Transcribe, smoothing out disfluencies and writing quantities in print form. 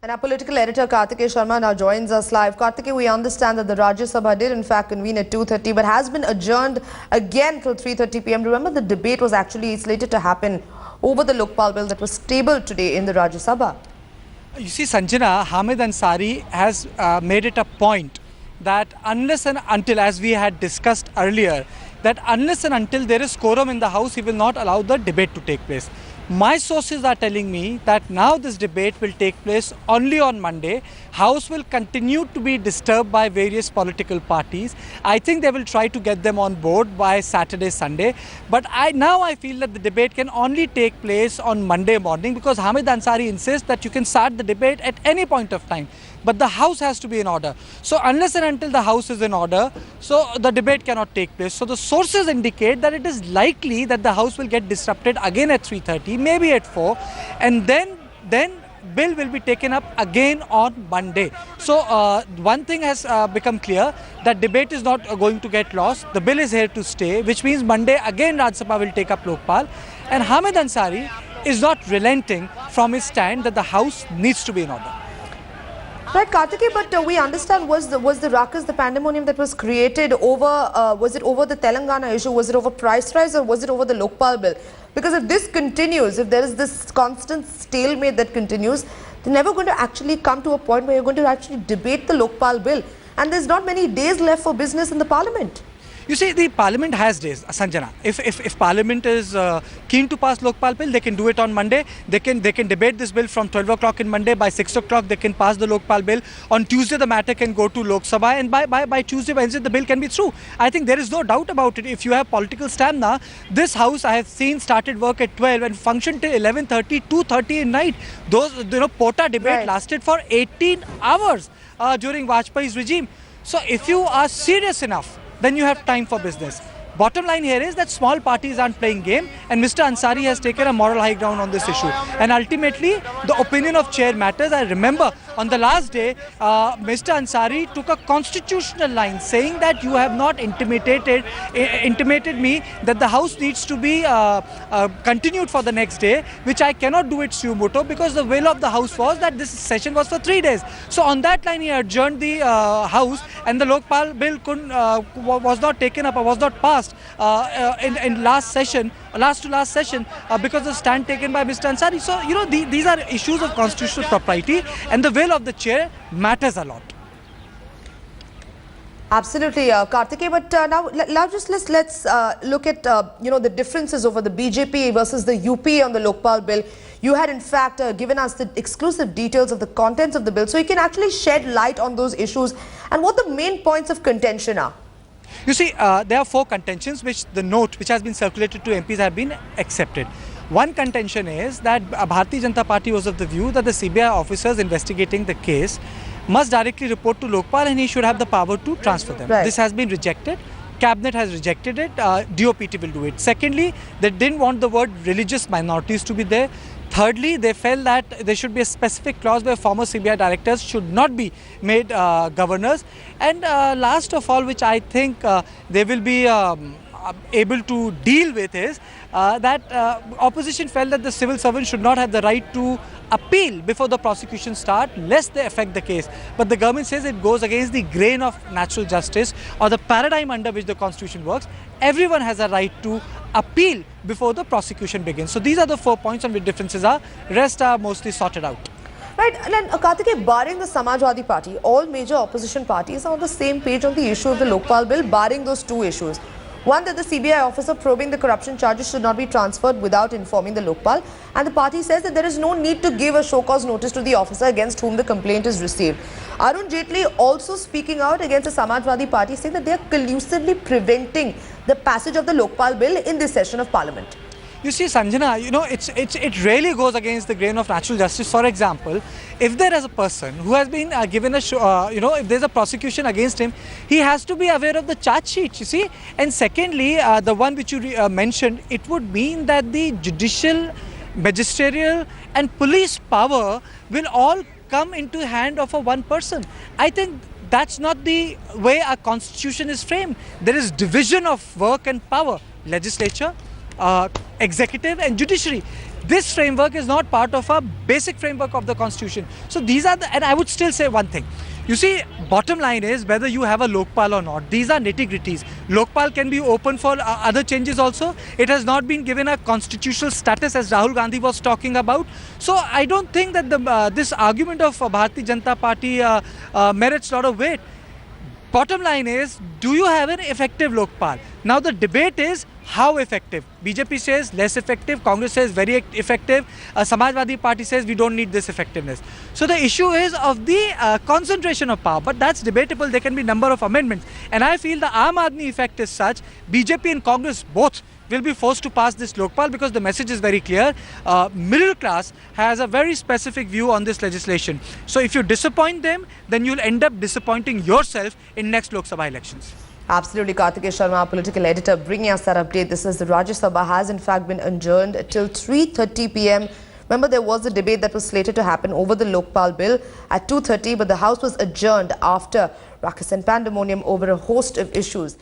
And our political editor Kartikeya Sharma now joins us live. Kartikeya, we understand that the Rajya Sabha did in fact convene at 2:30 but has been adjourned again till 3:30 p.m. Remember, the debate was actually slated to happen over the Lokpal Bill that was tabled today in the Rajya Sabha. You see, Sanjana, Hamid Ansari has made it a point that unless and until, as we had discussed earlier, that unless and until there is quorum in the House, he will not allow the debate to take place. My sources are telling me that now this debate will take place only on Monday. House will continue to be disturbed by various political parties. I think they will try to get them on board by Saturday, Sunday. But now I feel that the debate can only take place on Monday morning because Hamid Ansari insists that you can start the debate at any point of time. But the House has to be in order. So unless and until the House is in order, so the debate cannot take place. So the sources indicate that it is likely that the House will get disrupted again at 3:30, maybe at 4, and then bill will be taken up again on Monday. So one thing has become clear, that debate is not going to get lost. The bill is here to stay, which means Monday again Rajya Sabha will take up Lokpal, and Hamid Ansari is not relenting from his stand that the House needs to be in order. Right, Kartikeya, but we understand was the ruckus, the pandemonium that was created over, was it over the Telangana issue, was it over price rise, or was it over the Lokpal Bill? Because if this continues, if there is this constant stalemate that continues, they're never going to actually come to a point where you're going to actually debate the Lokpal Bill. And there's not many days left for business in the Parliament. You see, the Parliament has days, Sanjana. If Parliament is keen to pass Lokpal Bill, they can do it on Monday. They can debate this bill from 12 o'clock in Monday. By 6 o'clock, they can pass the Lokpal Bill. On Tuesday, the matter can go to Lok Sabha, and by Tuesday, Wednesday, the bill can be through. I think there is no doubt about it. If you have political stamina, this House I have seen started work at 12 and functioned till 11:30, 2:30 in night. Those, Pota debate lasted for 18 hours during Vajpayee's regime. So if you are serious enough, then you have time for business. Bottom line here is that small parties aren't playing game, and Mr. Ansari has taken a moral high ground on this issue. And ultimately, the opinion of chair matters. I remember on the last day, Mr. Ansari took a constitutional line saying that you have not intimated me that the House needs to be continued for the next day, which I cannot do it suo motu, because the will of the House was that this session was for 3 days. So on that line, he adjourned the House, and the Lokpal Bill was not taken up or was not passed in last session, last to last session, because of the stand taken by Mr. Ansari. So, these are issues of constitutional propriety, and the will of the chair matters a lot. Absolutely, Kartikeya. But now just let's look at the differences over the BJP versus the UP on the Lokpal Bill. You had in fact given us the exclusive details of the contents of the bill, so you can actually shed light on those issues and what the main points of contention are. You see, there are 4 contentions which the note which has been circulated to MPs have been accepted. One contention is that Bharatiya Janata Party was of the view that the CBI officers investigating the case must directly report to Lokpal, and he should have the power to transfer them. Right. This has been rejected. Cabinet has rejected it. DOPT will do it. Secondly, they didn't want the word religious minorities to be there. Thirdly, they felt that there should be a specific clause where former CBI directors should not be made governors. And last of all, which I think they will be able to deal with, is that opposition felt that the civil servant should not have the right to appeal before the prosecution start, lest they affect the case. But the government says it goes against the grain of natural justice or the paradigm under which the constitution works. Everyone has a right to appeal before the prosecution begins. So these are the 4 points on which differences are. Rest are mostly sorted out. Right, and then Kartikeya, barring the Samajwadi Party, all major opposition parties are on the same page on the issue of the Lokpal Bill, barring those 2 issues. One, that the CBI officer probing the corruption charges should not be transferred without informing the Lokpal, and the party says that there is no need to give a show-cause notice to the officer against whom the complaint is received. Arun Jaitley also speaking out against the Samajwadi Party, saying that they are collusively preventing the passage of the Lokpal Bill in this session of Parliament. You see, Sanjana, it really goes against the grain of natural justice. For example, if there is a person who has been given a, if there's a prosecution against him, he has to be aware of the charge sheet, you see. And secondly, the one which you mentioned, it would mean that the judicial, magisterial and police power will all come into hand of a one person. I think that's not the way our constitution is framed. There is division of work and power. Legislature, executive and judiciary. this framework is not part of a basic framework of the constitution. So these are the, and I would still say one thing. You see, bottom line is whether you have a Lokpal or not. These are nitty-gritties. Lokpal can be open for other changes also. It has not been given a constitutional status as Rahul Gandhi was talking about. So I don't think that this argument of Bharatiya Janata Party merits a lot of weight. Bottom line is, do you have an effective Lokpal? Now the debate is how effective. BJP says less effective, Congress says very effective, Samajwadi Party says we don't need this effectiveness. So the issue is of the concentration of power, but that's debatable. There can be number of amendments. And I feel the Aam Aadmi effect is such, BJP and Congress both will be forced to pass this Lokpal because the message is very clear. Middle class has a very specific view on this legislation. So if you disappoint them, then you'll end up disappointing yourself in next Lok Sabha elections. Absolutely, Kartikeya Sharma, political editor, bringing us that update. This is the Rajya Sabha has in fact been adjourned till 3:30 p.m. Remember, there was a debate that was slated to happen over the Lokpal bill at 2:30, but the House was adjourned after ruckus and pandemonium over a host of issues.